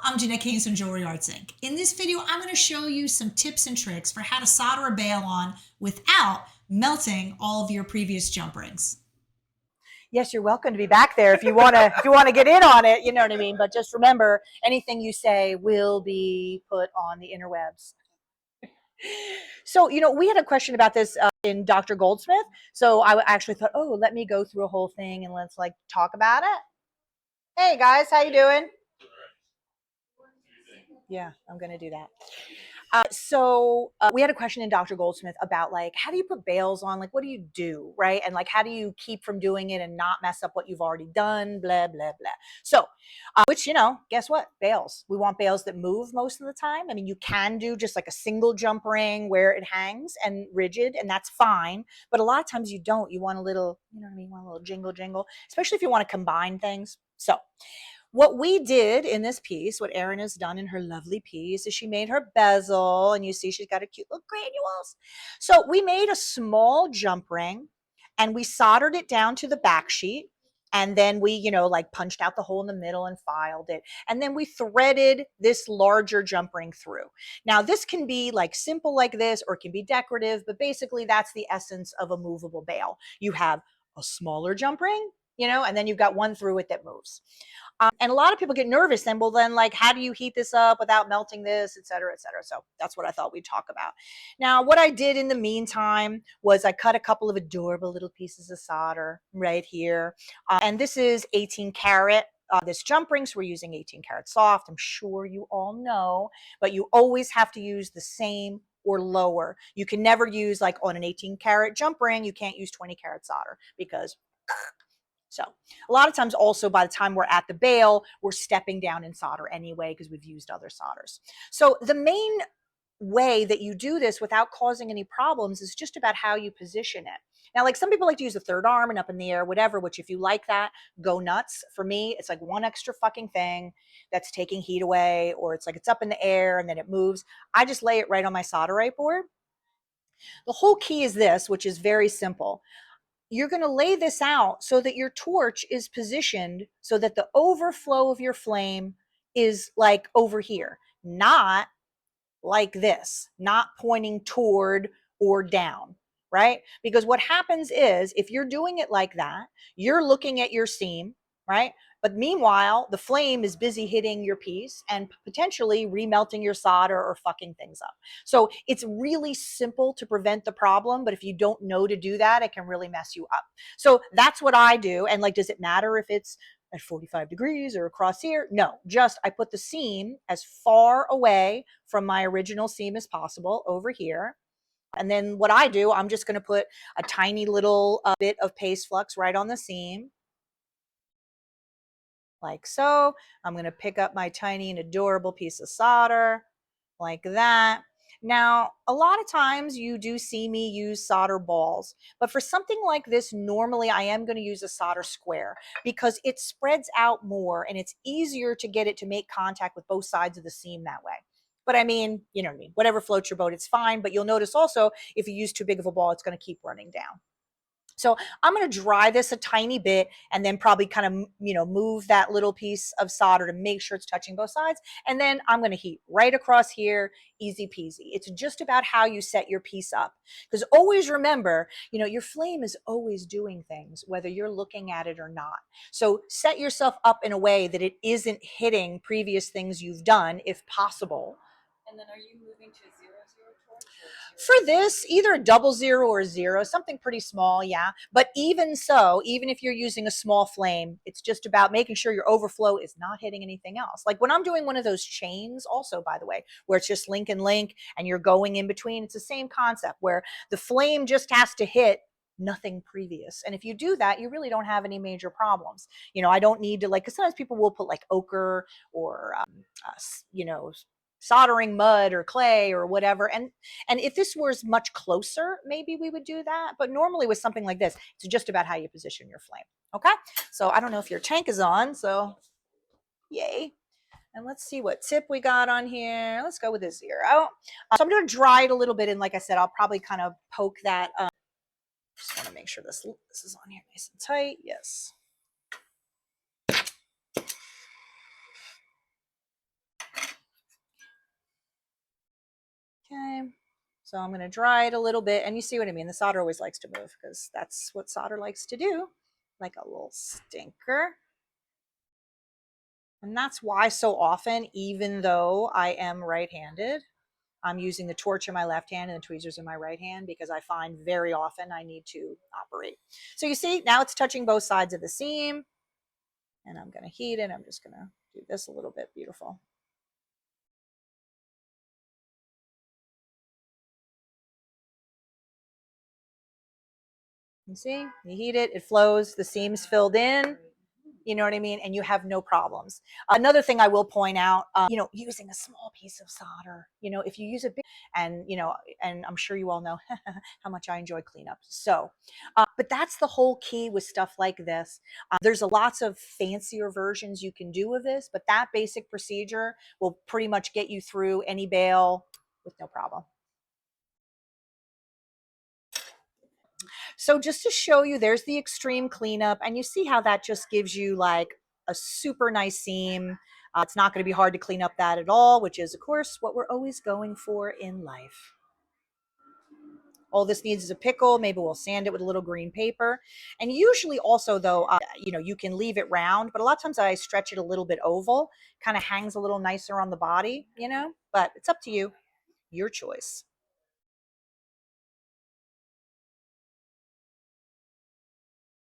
I'm Jeanette Caines from Jewelry Arts Inc. In this video, I'm going to show you some tips and tricks for how to solder a bail on without melting all of your previous jump rings. Yes, you're welcome to be back there if you want to get in on it, you know what I mean? But just remember, anything you say will be put on the interwebs. So, we had a question about this in Dr. Goldsmith. So I actually thought, oh, let me go through a whole thing and let's talk about it. Hey guys, how you doing? Yeah, I'm going to do that. So we had a question in Dr. Goldsmith about how do you put bails on? What do you do, right? And how do you keep from doing it and not mess up what you've already done, blah, blah, blah. So, which, guess what? Bails. We want bails that move most of the time. I mean, you can do just a single jump ring where it hangs and rigid, and that's fine. But a lot of times you don't. You want a little, you know what I mean? You want a little jingle jingle, especially if you want to combine things. So, what we did in this piece, what Erin has done in her lovely piece, is she made her bezel, and you see she's got a cute little granules. So we made a small jump ring, and we soldered it down to the back sheet, and then we, punched out the hole in the middle and filed it. And then we threaded this larger jump ring through. Now, this can be simple like this, or it can be decorative, but basically that's the essence of a movable bail. You have a smaller jump ring, and then you've got one through it that moves. And a lot of people get nervous then, how do you heat this up without melting this, et cetera, et cetera. So that's what I thought we'd talk about. Now, what I did in the meantime was I cut a couple of adorable little pieces of solder right here. And this is 18 karat. This jump ring, so we're using 18 karat soft. I'm sure you all know, but you always have to use the same or lower. You can never use on an 18 karat jump ring, you can't use 20 karat solder because so a lot of times also by the time we're at the bail, we're stepping down in solder anyway because we've used other solders. So the main way that you do this without causing any problems is just about how you position it. Now, some people like to use the third arm and up in the air, whatever, which if you like that, go nuts. For me, it's one extra fucking thing that's taking heat away, or it's it's up in the air and then it moves. I just lay it right on my solderite board. The whole key is this, which is very simple. You're going to lay this out so that your torch is positioned so that the overflow of your flame is over here, not like this, not pointing toward or down, right? Because what happens is if you're doing it like that, you're looking at your seam, right? But meanwhile, the flame is busy hitting your piece and potentially remelting your solder or fucking things up. So it's really simple to prevent the problem, but if you don't know to do that, it can really mess you up. So that's what I do. And does it matter if it's at 45 degrees or across here? No, just I put the seam as far away from my original seam as possible over here. And then what I do, I'm just going to put a tiny little bit of paste flux right on the seam. Like so. I'm going to pick up my tiny and adorable piece of solder like that. Now, a lot of times you do see me use solder balls, but for something like this, normally I am going to use a solder square because it spreads out more and it's easier to get it to make contact with both sides of the seam that way. But I mean, you know what I mean, whatever floats your boat, it's fine. But you'll notice also, if you use too big of a ball, it's going to keep running down. So I'm going to dry this a tiny bit and then probably kind of, move that little piece of solder to make sure it's touching both sides. And then I'm going to heat right across here, easy peasy. It's just about how you set your piece up. Because always remember, your flame is always doing things, whether you're looking at it or not. So set yourself up in a way that it isn't hitting previous things you've done, if possible. And then are you moving to 0, 0 torch? For this, either a 00 or a 0, something pretty small, yeah. But even so, even if you're using a small flame, it's just about making sure your overflow is not hitting anything else. Like when I'm doing one of those chains also, by the way, where it's just link and link and you're going in between, it's the same concept where the flame just has to hit nothing previous. And if you do that, you really don't have any major problems. I don't need to because sometimes people will put ochre or, soldering mud or clay or whatever. And if this was much closer, maybe we would do that. But normally with something like this, it's just about how you position your flame. Okay. So I don't know if your tank is on. So yay. And let's see what tip we got on here. Let's go with a 0. So I'm going to dry it a little bit. And like I said, I'll probably kind of poke that. Just want to make sure this is on here nice and tight. Yes. So I'm going to dry it a little bit, and you see what I mean. The solder always likes to move because that's what solder likes to do, like a little stinker. And that's why so often, even though I am right-handed, I'm using the torch in my left hand and the tweezers in my right hand, because I find very often I need to operate. So you see, now it's touching both sides of the seam, and I'm going to heat it. I'm just going to do this a little bit. Beautiful. You see, you heat it, it flows, the seam's filled in, you know what I mean? And you have no problems. Another thing I will point out, using a small piece of solder, if you use a big, and, and I'm sure you all know how much I enjoy cleanup. So, but that's the whole key with stuff like this. There's lots of fancier versions you can do of this, but that basic procedure will pretty much get you through any bale with no problem. So just to show you, there's the extreme cleanup, and you see how that just gives you like a super nice seam. It's not going to be hard to clean up that at all, which is, of course, what we're always going for in life. All this needs is a pickle. Maybe we'll sand it with a little green paper. And usually also, though, you can leave it round, but a lot of times I stretch it a little bit oval, kind of hangs a little nicer on the body, but it's up to you, your choice.